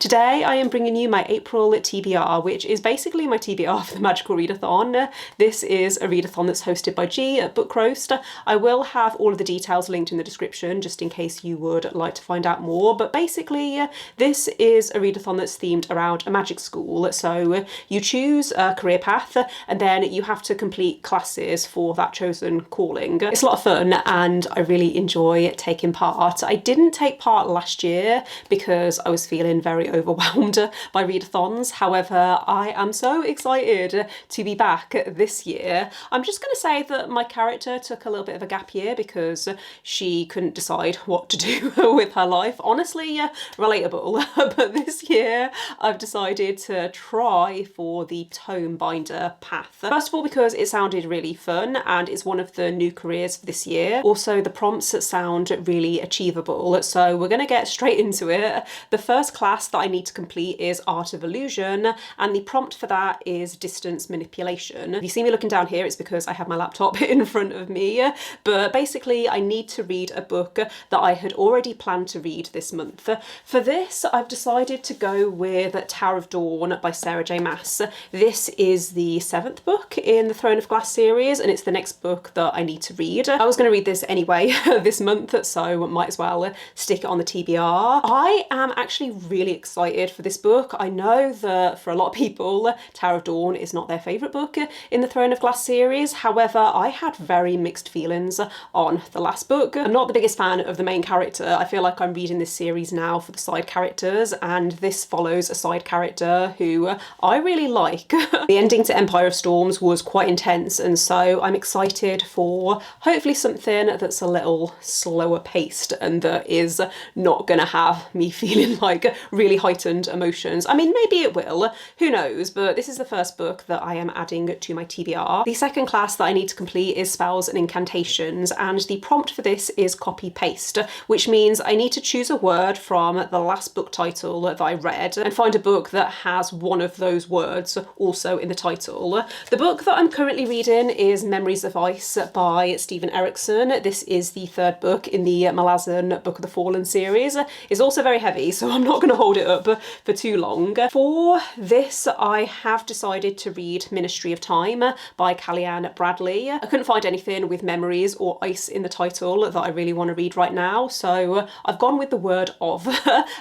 Today I am bringing you my April TBR, which is basically my TBR for the Magical Readathon. This is a readathon that's hosted by G at Book Roast. I will have all of the details linked in the description just in case you would like to find out more, but basically this is a readathon that's themed around a magic school. So you choose a career path and then you have to complete classes for that chosen calling. It's a lot of fun and I really enjoy taking part. I didn't take part last year because I was feeling very overwhelmed by readathons. However, I am so excited to be back this year. I'm just going to say that my character took a little bit of a gap year because she couldn't decide what to do with her life. Honestly, relatable. But this year I've decided to try for the tome binder path. First of all, because it sounded really fun and it's one of the new careers for this year. Also, the prompts sound really achievable. So we're going to get straight into it. The first class that I need to complete is Art of Illusion, and the prompt for that is distance manipulation. If you see me looking down here, it's because I have my laptop in front of me, but basically I need to read a book that I had already planned to read this month. For this, I've decided to go with Tower of Dawn by Sarah J. Maas. This is the 7th book in the Throne of Glass series, and it's the next book that I need to read. I was going to read this anyway this month, so might as well stick it on the TBR. I am actually really excited for this book. I know that for a lot of people, Tower of Dawn is not their favourite book in the Throne of Glass series. However, I had very mixed feelings on the last book. I'm not the biggest fan of the main character. I feel like I'm reading this series now for the side characters, and this follows a side character who I really like. The ending to Empire of Storms was quite intense, and so I'm excited for hopefully something that's a little slower paced and that is not gonna have me feeling like really heightened emotions. I mean, maybe it will, who knows, but this is the first book that I am adding to my TBR. The second class that I need to complete is Spells and Incantations, and the prompt for this is copy paste, which means I need to choose a word from the last book title that I read and find a book that has one of those words also in the title. The book that I'm currently reading is Memories of Ice by Stephen Erickson. This is the 3rd book in the Malazan Book of the Fallen series. It's also very heavy, so I'm not going to hold it up for too long. For this, I have decided to read Ministry of Time by Kellyanne Bradley. I couldn't find anything with memories or ice in the title that I really want to read right now, so I've gone with the word of.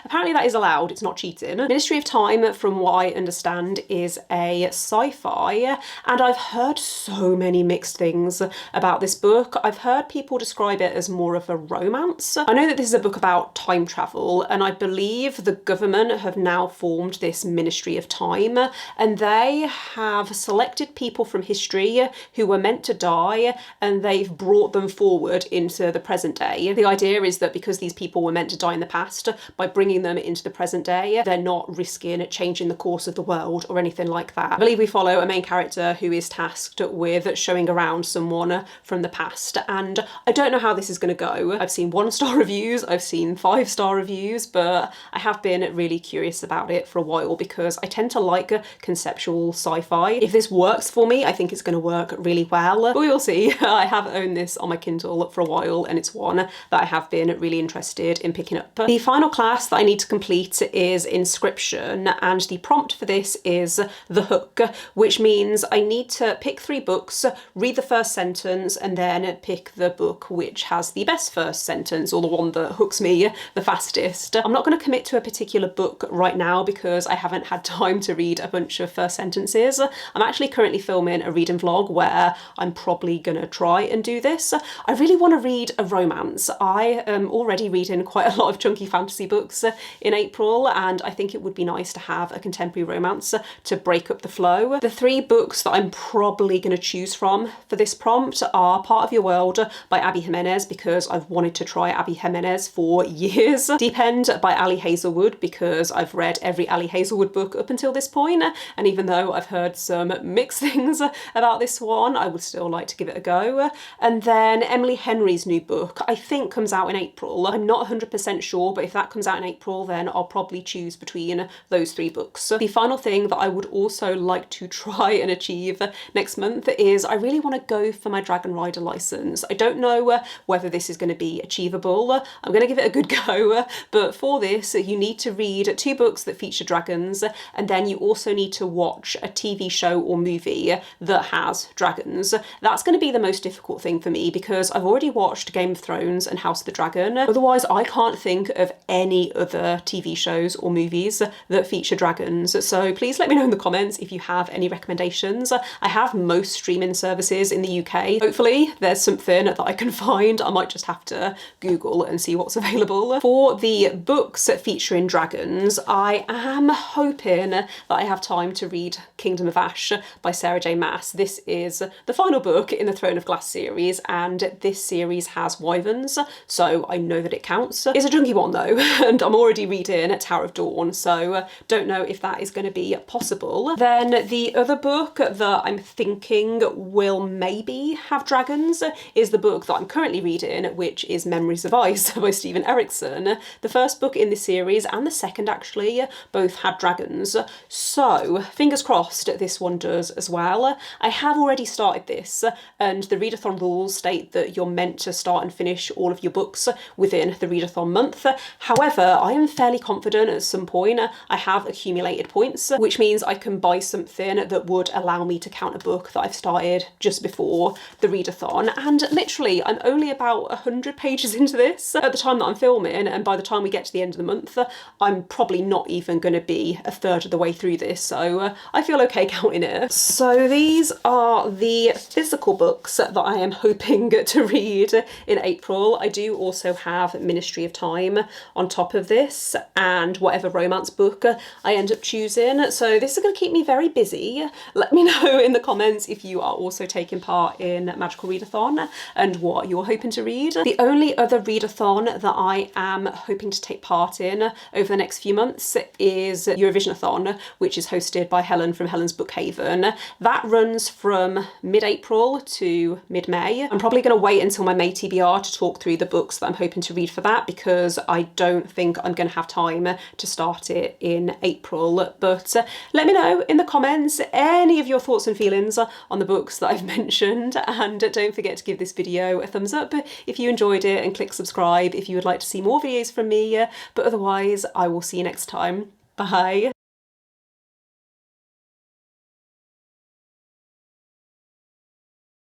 Apparently that is allowed, it's not cheating. Ministry of Time, from what I understand, is a sci-fi, and I've heard so many mixed things about this book. I've heard people describe it as more of a romance. I know that this is a book about time travel, and I believe the government have now formed this Ministry of Time, and they have selected people from history who were meant to die, and they've brought them forward into the present day. The idea is that because these people were meant to die in the past, by bringing them into the present day, they're not risking changing the course of the world or anything like that. I believe we follow a main character who is tasked with showing around someone from the past, and I don't know how this is going to go. I've seen 1-star reviews, I've seen 5-star reviews, but I have been really curious about it for a while because I tend to like conceptual sci-fi. If this works for me, I think it's going to work really well, but we will see. I have owned this on my Kindle for a while, and it's one that I have been really interested in picking up. The final class that I need to complete is Inscription, and the prompt for this is The Hook, which means I need to pick 3 books, read the first sentence, and then pick the book which has the best first sentence, or the one that hooks me the fastest. I'm not going to commit to a particular book right now because I haven't had time to read a bunch of first sentences. I'm actually currently filming a reading vlog where I'm probably going to try and do this. I really want to read a romance. I am already reading quite a lot of chunky fantasy books in April, and I think it would be nice to have a contemporary romance to break up the flow. The 3 books that I'm probably going to choose from for this prompt are Part of Your World by Abby Jimenez, because I've wanted to try Abby Jimenez for years. Deep End by Ali Hazelwood, because I've read every Ali Hazelwood book up until this point, and even though I've heard some mixed things about this one, I would still like to give it a go. And then Emily Henry's new book, I think comes out in April. I'm not 100% sure, but if that comes out in April, then I'll probably choose between those 3 books. The final thing that I would also like to try and achieve next month is I really want to go for my Dragon Rider license. I don't know whether this is going to be achievable. I'm going to give it a good go, but for this you need to read read 2 books that feature dragons, and then you also need to watch a TV show or movie that has dragons. That's going to be the most difficult thing for me because I've already watched Game of Thrones and House of the Dragon. Otherwise, I can't think of any other TV shows or movies that feature dragons. So please let me know in the comments if you have any recommendations. I have most streaming services in the UK. Hopefully there's something that I can find. I might just have to Google and see what's available. For the books featuring dragons, I am hoping that I have time to read Kingdom of Ash by Sarah J Maas. This is the final book in the Throne of Glass series, and this series has wyverns, so I know that it counts. It's a chunky one though, and I'm already reading Tower of Dawn, so don't know if that is going to be possible. Then the other book that I'm thinking will maybe have dragons is the book that I'm currently reading, which is Memories of Ice by Stephen Erickson. The first book in the series and the second actually both had dragons, so fingers crossed this one does as well. I have already started this, and the readathon rules state that you're meant to start and finish all of your books within the readathon month. However, I am fairly confident at some point I have accumulated points, which means I can buy something that would allow me to count a book that I've started just before the readathon. And literally, I'm only about 100 pages into this at the time that I'm filming, and by the time we get to the end of the month, I'm probably not even going to be a third of the way through this, so I feel okay counting it. So these are the physical books that I am hoping to read in April. I do also have Ministry of Time on top of this, and whatever romance book I end up choosing. So this is going to keep me very busy. Let me know in the comments if you are also taking part in Magical Readathon and what you're hoping to read. The only other readathon that I am hoping to take part in over the next few months is Eurovisionathon, which is hosted by Helen from Helen's Bookhaven. That runs from mid-April to mid-May. I'm probably going to wait until my May TBR to talk through the books that I'm hoping to read for that, because I don't think I'm going to have time to start it in April. But let me know in the comments any of your thoughts and feelings on the books that I've mentioned, and don't forget to give this video a thumbs up if you enjoyed it, and click subscribe if you would like to see more videos from me. But otherwise, I will see you next time. Bye.